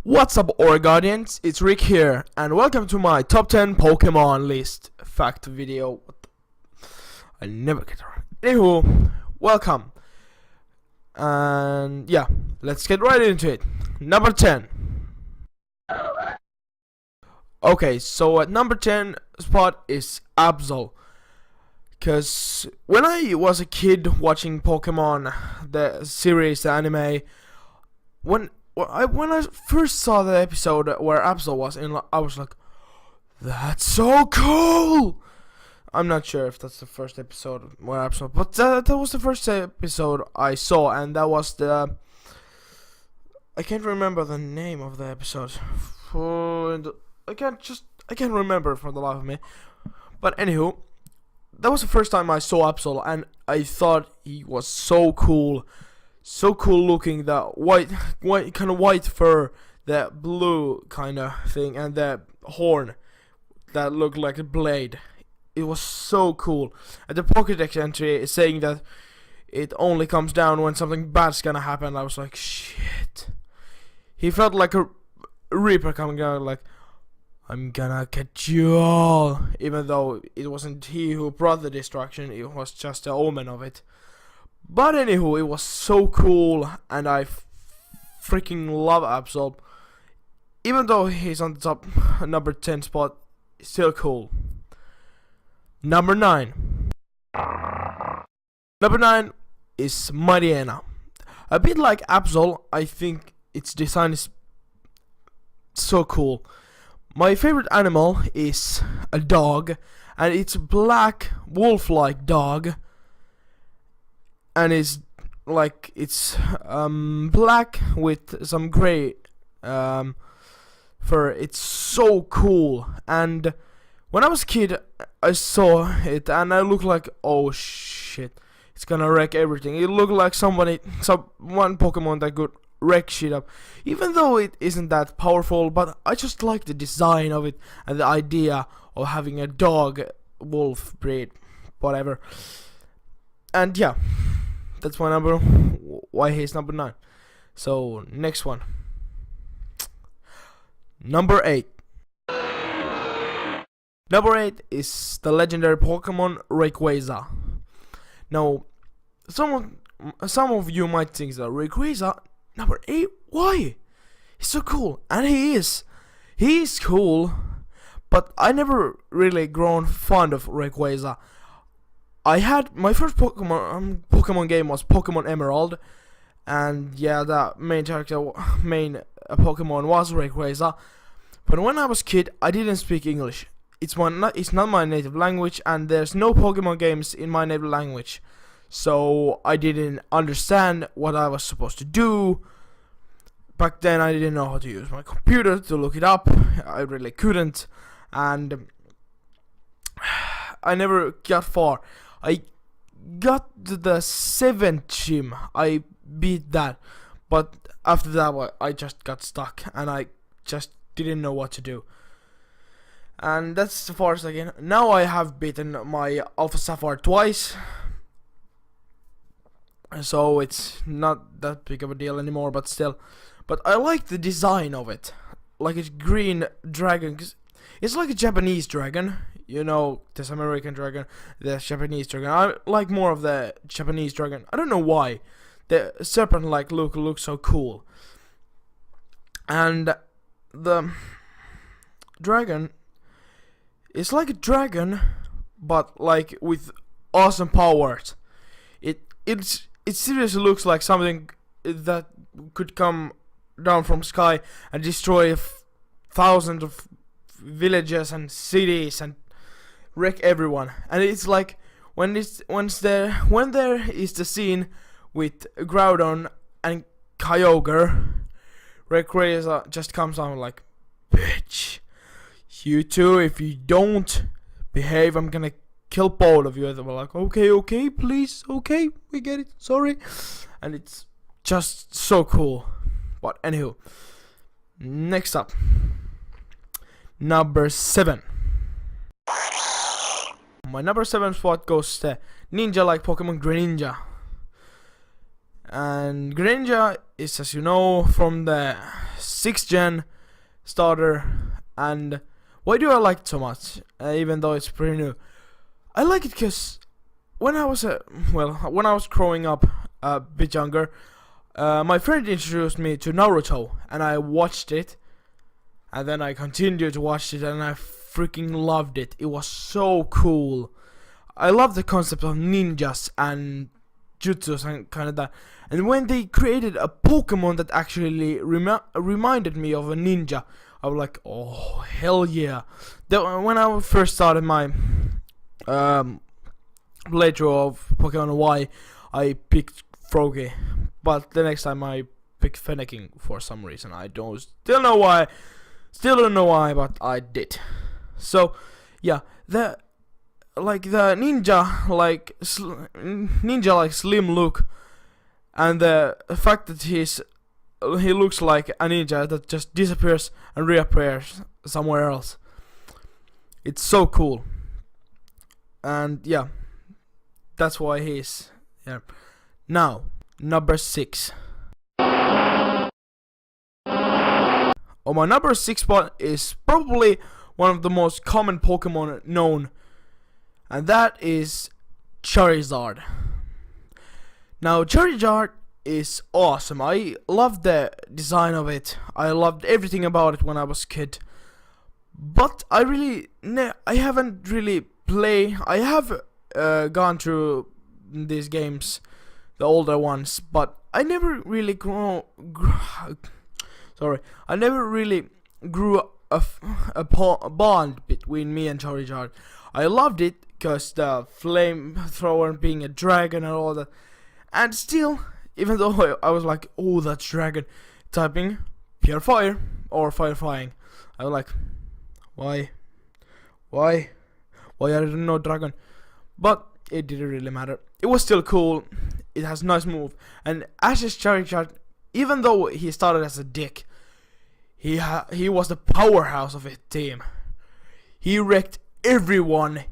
What's up, Oregonians? It's Rick here, and welcome to my top 10 Pokemon list fact video. I never get it right. Anywho, welcome. And yeah, let's get right into it. Number 10. Okay, so at number 10 spot is Absol. Because when I was a kid watching Pokemon, the series, the anime, when I first saw the episode where Absol was in, I was like, that's so cool! I'm not sure if that's the first episode where Absol, but that was the first episode I saw, and that was the... I can't remember the name of the episode. I can't remember for the life of me. But anywho, that was the first time I saw Absol, and I thought he was so cool. So cool looking, the white kind of white fur, the blue kind of thing, and the horn that looked like a blade. It was so cool. And the Pokédex entry is saying that it only comes down when something bad's gonna happen. I was like, shit. He felt like a Reaper coming down, like, I'm gonna catch you all. Even though it wasn't he who brought the destruction, it was just the omen of it. But anywho, it was so cool, and I freaking love Absol. Even though he's on the top number 10 spot, still cool. Number 9. Number 9 is Mariana. A bit like Absol, I think its design is so cool. My favorite animal is a dog, and it's a black wolf-like dog. And it's like black with some gray fur. It's so cool. And when I was a kid, I saw it and I looked like, oh shit, it's gonna wreck everything. It looked like one Pokemon that could wreck shit up, even though it isn't that powerful. But I just like the design of it and the idea of having a dog wolf breed, whatever. And yeah, that's my number. Why he's number 9. So next one, number 8. Number 8 is the legendary Pokemon Rayquaza. Now, some of you might think that Rayquaza number 8. Why? He's so cool, and he is cool. But I never really grown fond of Rayquaza. I had my first Pokemon game was Pokemon Emerald, and yeah, the main Pokemon was Rayquaza. But when I was a kid, I didn't speak English. It's not my native language, and there's no Pokemon games in my native language, so I didn't understand what I was supposed to do. Back then, I didn't know how to use my computer to look it up. I really couldn't, and I never got far. I got to the 7th gym. I beat that, but after that I just got stuck, and I just didn't know what to do. And that's as far as I can. Now I have beaten my Alpha Sapphire twice, so it's not that big of a deal anymore, but still. But I like the design of it, like a green dragon. It's like a Japanese dragon. You know, this American dragon, the Japanese dragon. I like more of the Japanese dragon. I don't know why. The serpent-like look looks so cool. And the dragon is like a dragon, but like with awesome powers. It seriously looks like something that could come down from sky and destroy thousands of villages and cities and wreck everyone. And it's like when there is the scene with Groudon and Kyogre, Rayquaza just comes out like, bitch, you two, if you don't behave, I'm gonna kill both of you. And they were like, okay, please, okay, we get it, sorry. And it's just so cool. But anywho, next up, number 7. My number 7 spot goes to ninja-like Pokemon Greninja. And Greninja is, as you know, from the 6th gen starter. And why do I like it so much, even though it's pretty new? I like it because when I was when I was growing up a bit younger, my friend introduced me to Naruto, and I watched it, and then I continued to watch it, and I freaking loved it. It was so cool. I love the concept of ninjas and jutsus and kind of that. And when they created a Pokemon that actually reminded me of a ninja, I was like, oh hell yeah! When I first started my playthrough of Pokemon Y, I picked Froakie, but the next time I picked Fenneking for some reason. I still don't know why, but I did. So yeah, the ninja like slim look, and the fact that he looks like a ninja that just disappears and reappears somewhere else. It's so cool. And yeah, that's why he's here. Now, number 6. On my number 6 spot is probably one of the most common Pokemon known, and that is Charizard. Now, Charizard is awesome. I loved the design of it. I loved everything about it when I was a kid. But I haven't really played. I have gone through these games, the older ones, but I never really grew a bond between me and Charizard. I loved it because the flamethrower being a dragon and all that. And still, even though I was like, oh, that's dragon, typing pure fire or fire flying, I was like, why I don't know dragon. But it didn't really matter. It was still cool. It has nice move. And Ash's Charizard, even though he started as a dick, he was the powerhouse of his team. He wrecked everyone,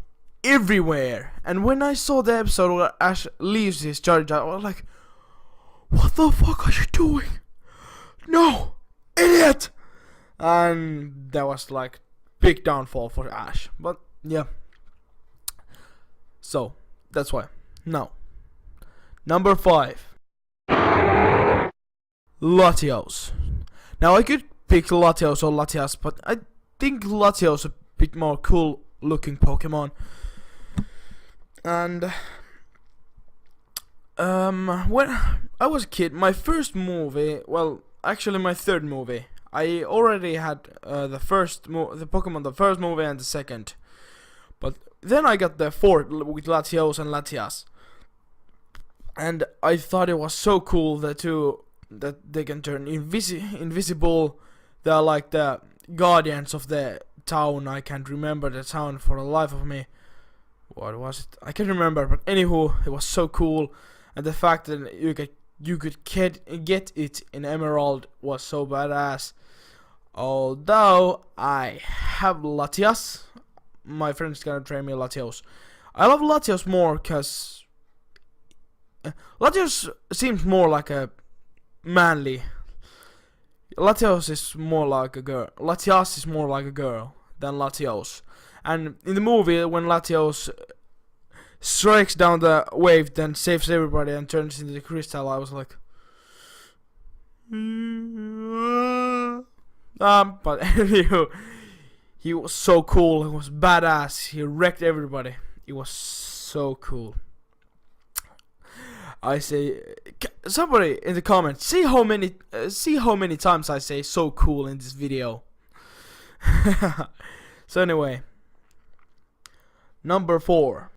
everywhere. And when I saw the episode where Ash leaves his Charizard, I was like, what the fuck are you doing? No, idiot! And that was like big downfall for Ash. But yeah. So that's why. Now, number 5, Latios. Now I could pick Latios or Latias, but I think Latios a bit more cool looking Pokemon. And when I was a kid, my first movie, well, actually my third movie, I already had the Pokemon, the first movie and the second. But then I got the fourth with Latios and Latias. And I thought it was so cool that they can turn invisible. They're like the guardians of the town. I can't remember the town for the life of me. What was it? I can't remember. But anywho, it was so cool. And the fact that you could get it in Emerald was so badass. Although I have Latias, my friend's gonna train me Latios. I love Latios more because Latios seems more like a manly. Latios is more like a girl. Latias is more like a girl than Latios. And in the movie, when Latios strikes down the wave, then saves everybody and turns into the crystal, I was like, but anyway, he was so cool. He was badass. He wrecked everybody. It was so cool. I say, somebody in the comments, see how many times I say so cool in this video. So anyway, number 4.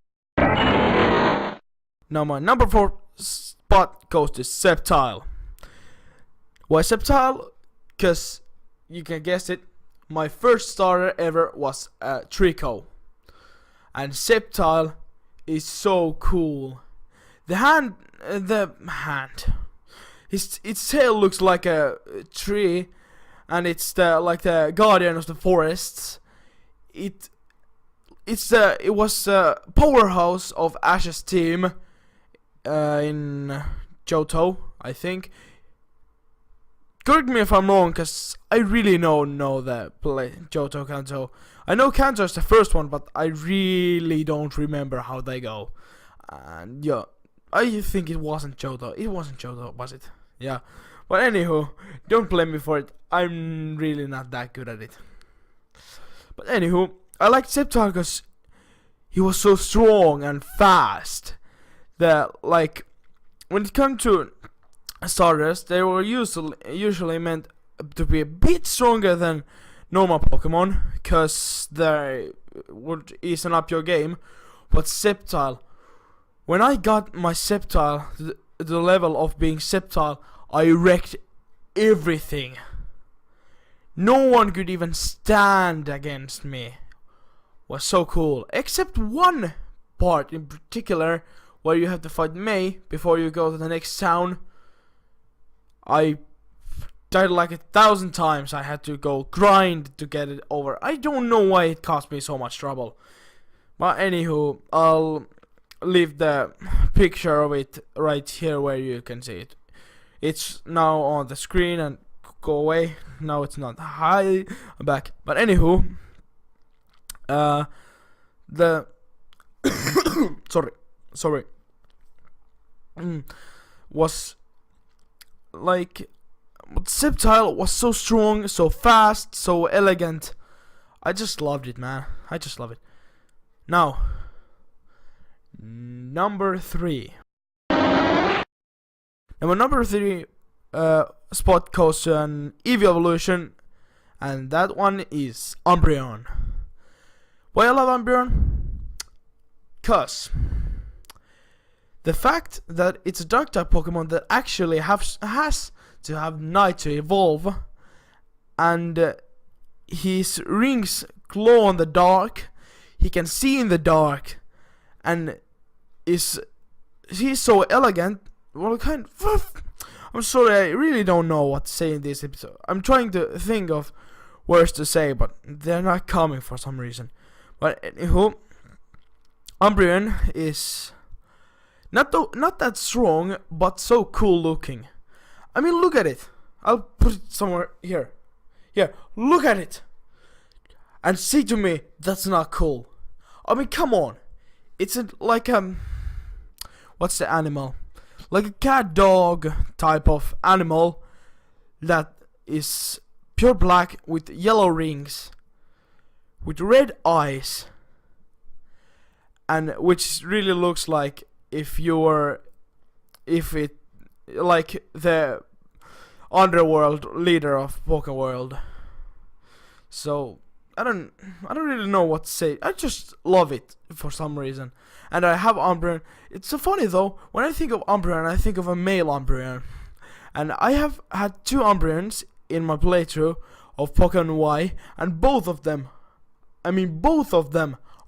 Now my number 4 spot goes to Sceptile. Why Sceptile? Cause you can guess it. My first starter ever was Trico, and Sceptile is so cool. Its tail looks like a tree, and it's like the guardian of the forests. It was the powerhouse of Ash's team in Johto, I think. correct me if I'm wrong, cause I really know the play Johto Kanto. I know Kanto is the first one, but I really don't remember how they go. And yeah, I think it wasn't Johto. It wasn't Johto, was it? Yeah. But anywho, don't blame me for it. I'm really not that good at it. But anywho, I liked Sceptile because he was so strong and fast. That, like, when it comes to starters, they were usually meant to be a bit stronger than normal Pokemon, because they would ease up your game. But Sceptile, when I got my Sceptile to the level of being Sceptile, I wrecked everything. No one could even stand against me. It was so cool. Except one part in particular, where you have to fight May before you go to the next town. I died like 1,000 times. I had to go grind to get it over. I don't know why it cost me so much trouble. But anywho, I'll leave the picture of it right here where you can see it. It's now on the screen and go away. Now it's not. Hi, I'm back. But anywho, the sorry, was like, Sceptile was so strong, so fast, so elegant. I just loved it, man. I just love it. Now, number 3. Now, number 3 spot goes to an Eevee evolution, and that one is Umbreon. Why I love Umbreon? Cause the fact that it's a dark type Pokemon that actually has to have night to evolve, and his rings glow in the dark. He can see in the dark, and he's so elegant. Well, I'm sorry, I really don't know what to say in this episode. I'm trying to think of words to say, but they're not coming for some reason. But anywho, Umbreon is not that strong, but so cool looking. I mean, look at it. I'll put it somewhere here. Here, look at it. And say to me, that's not cool. I mean, come on. It's like what's the animal? Like a cat dog type of animal that is pure black with yellow rings, with red eyes, and which really looks like if it like the underworld leader of Pokémon World. So I don't really know what to say. I just love it for some reason. And I have Umbreon. It's so funny though, when I think of Umbreon, I think of a male Umbreon. And I have had 2 Umbreons in my playthrough of Pokemon Y, and both of them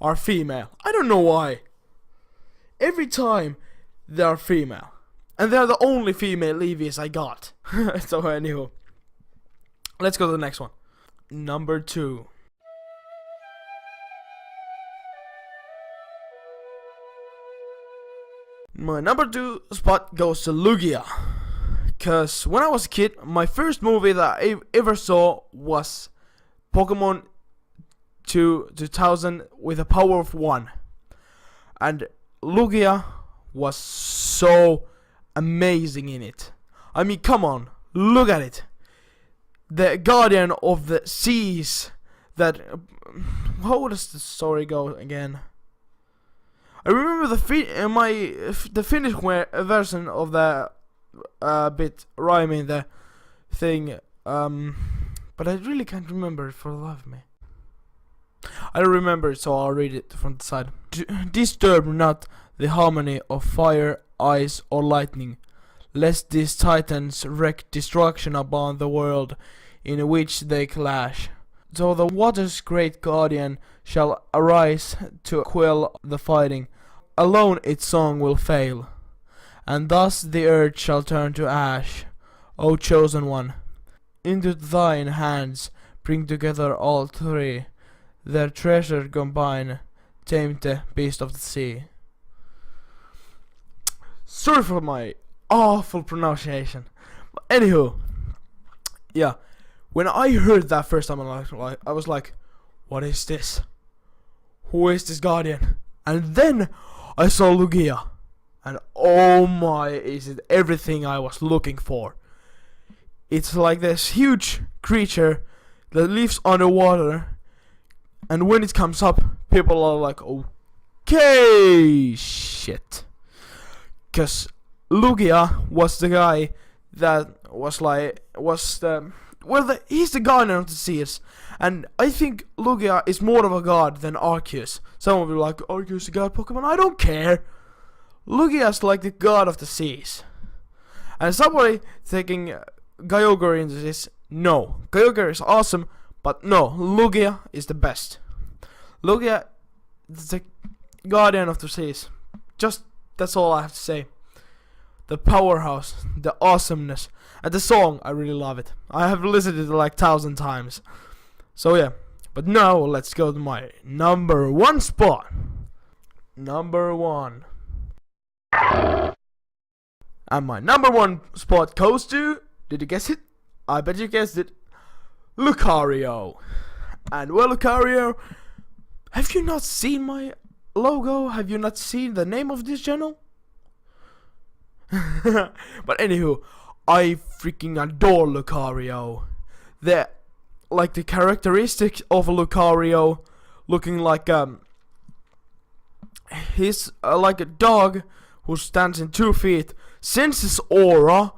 are female. I don't know why. Every time they are female. And they're the only female Eevees I got. So anywho, let's go to the next one. Number 2. My number 2 spot goes to Lugia. Cause when I was a kid, my first movie that I ever saw was Pokemon 2000 with a power of 1. And Lugia was so amazing in it. I mean, come on, look at it. The guardian of the seas. That how does the story go again? I remember the Finnish version of the bit rhyming the thing, but I really can't remember it for the life of me. I don't remember it, so I'll read it from the side. Disturb not the harmony of fire, ice, or lightning, lest these titans wreak destruction upon the world in which they clash. So the water's great guardian shall arise to quell the fighting. Alone its song will fail, and thus the earth shall turn to ash. O chosen one, into thine hands bring together all 3. Their treasure combine, tame the beast of the sea. Sorry for my awful pronunciation. But anywho, yeah, when I heard that first time, I was like, what is this? Who is this guardian? And then I saw Lugia, and oh my, is it everything I was looking for. It's like this huge creature that lives underwater, and when it comes up, people are like, okay, shit. Cause Lugia was the guy that he's the guardian of the seas. And I think Lugia is more of a god than Arceus. Some of you are like, Arceus is a god Pokemon? I don't care. Lugia is like the god of the seas. And somebody thinking Kyogre into this, no. Kyogre is awesome, but no, Lugia is the best. Lugia is the guardian of the seas. Just, that's all I have to say. The powerhouse, the awesomeness, and the song, I really love it. I have listened to it like 1,000 times. So yeah, but now let's go to my number 1 spot. Number 1. And my number 1 spot goes to, did you guess it? I bet you guessed it. Lucario. And well, Lucario, have you not seen my logo? Have you not seen the name of this channel? But anywho, I freaking adore Lucario. The characteristics of Lucario, looking like he's like a dog who stands in 2 feet, senses aura,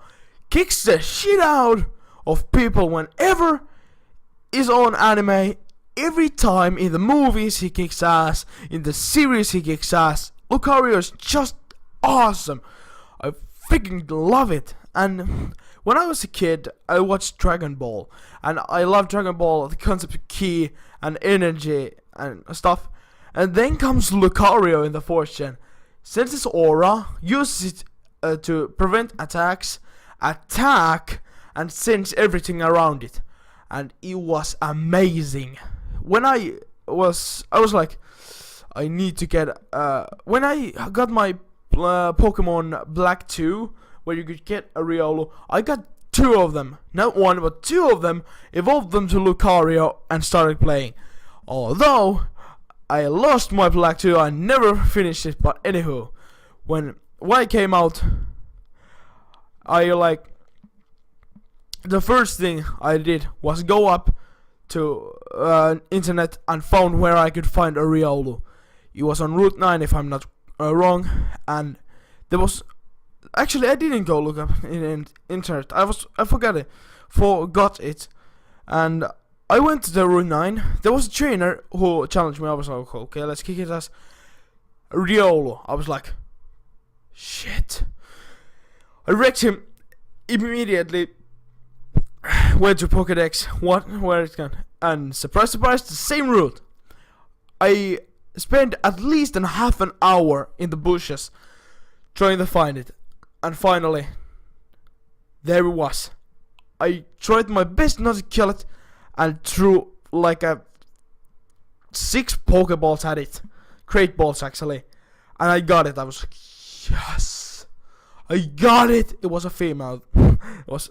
kicks the shit out of people whenever is on anime. Every time in the movies he kicks ass, in the series he kicks ass. Lucario is just awesome. I freaking love it. And when I was a kid, I watched Dragon Ball, and I love Dragon Ball, the concept of ki and energy and stuff. And then comes Lucario in the 4th gen. Senses aura, uses it to prevent attacks, attack, and sense everything around it. And it was amazing. When I was like, I need to get, when I got my Pokemon Black 2, where you could get a Riolu, I got 2 of them. Not 1, but 2 of them, evolved them to Lucario and started playing. Although, I lost my Black 2, I never finished it, but anywho, when it came out, the first thing I did was go up to internet and found where I could find a Riolu. It was on Route 9 if I'm not wrong, and there was, actually I didn't go look up in internet, I forgot it, and I went to the Route 9. There was a trainer who challenged me. I was like, okay, let's kick it as Riolu. I was like, shit. I wrecked him immediately. Went to Pokédex, where it's gone, and surprise, surprise, the same route. I spent at least half an hour in the bushes trying to find it, and finally, there it was. I tried my best not to kill it, and threw like 6 Pokeballs at it, Crate Balls actually, and I got it. I was like, yes, I got it. It was a female. It was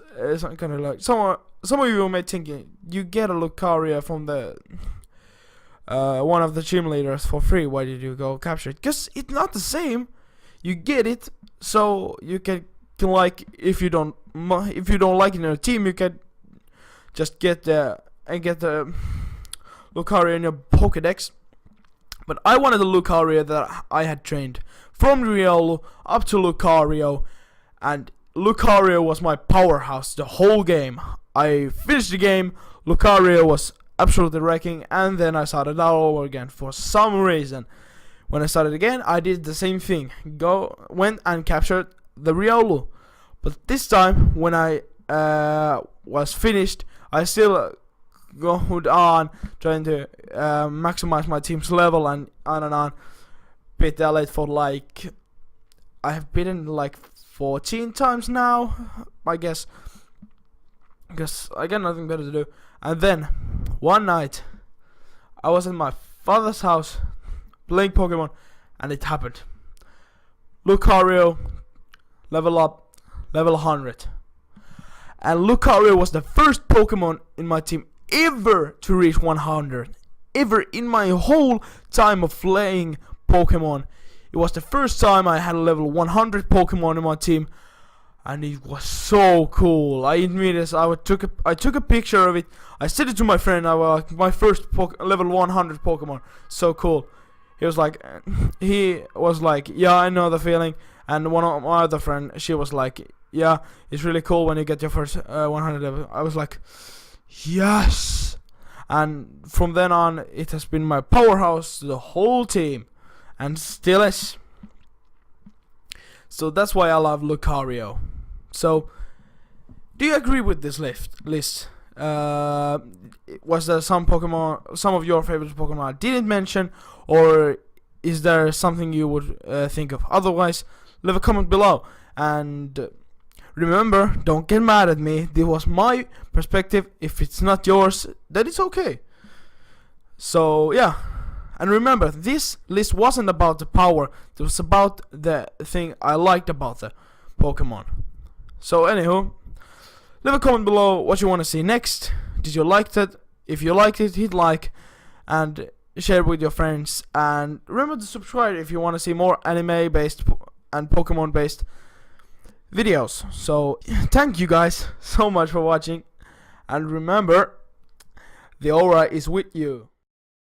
kind of like some of you may think you get a Lucario from the one of the gym leaders for free. Why did you go capture it? Because it's not the same. You get it so you can like, if you don't like it in your team, you can just get the Lucario in your Pokédex. But I wanted the Lucario that I had trained from Riolu up to Lucario, and Lucario was my powerhouse the whole game. I finished the game, Lucario was absolutely wrecking, and then I started all over again for some reason. When I started again, I did the same thing. Went and captured the Riolu. But this time, when I was finished, I still going on trying to maximize my team's level and on. Beat the elite for like, I have beaten like 14 times now, I guess, because I got nothing better to do. And then one night I was at my father's house playing Pokemon, and it happened. Lucario level up, level 100. And Lucario was the first Pokemon in my team ever to reach 100. Ever in my whole time of playing Pokemon. It was the first time I had a level 100 Pokemon in my team. And it was so cool. I admit this. I took a picture of it. I sent it to my friend. I was like, my first level 100 Pokemon. So cool. He was like, yeah, I know the feeling. And one of my other friend, she was like, yeah, it's really cool when you get your first 100 level. I was like, yes. And from then on, it has been my powerhouse to the whole team, and still is. So that's why I love Lucario. So, do you agree with this list? Was there some of your favorite Pokemon I didn't mention, or is there something you would think of? Otherwise, leave a comment below. And remember, don't get mad at me. This was my perspective. If it's not yours, then it's okay. So yeah. And remember, this list wasn't about the power. It was about the thing I liked about the Pokemon. So anywho, leave a comment below what you want to see next. Did you like it? If you liked it, hit like and share it with your friends. And remember to subscribe if you want to see more anime based and Pokemon based videos. So thank you guys so much for watching. And remember, the aura is with you.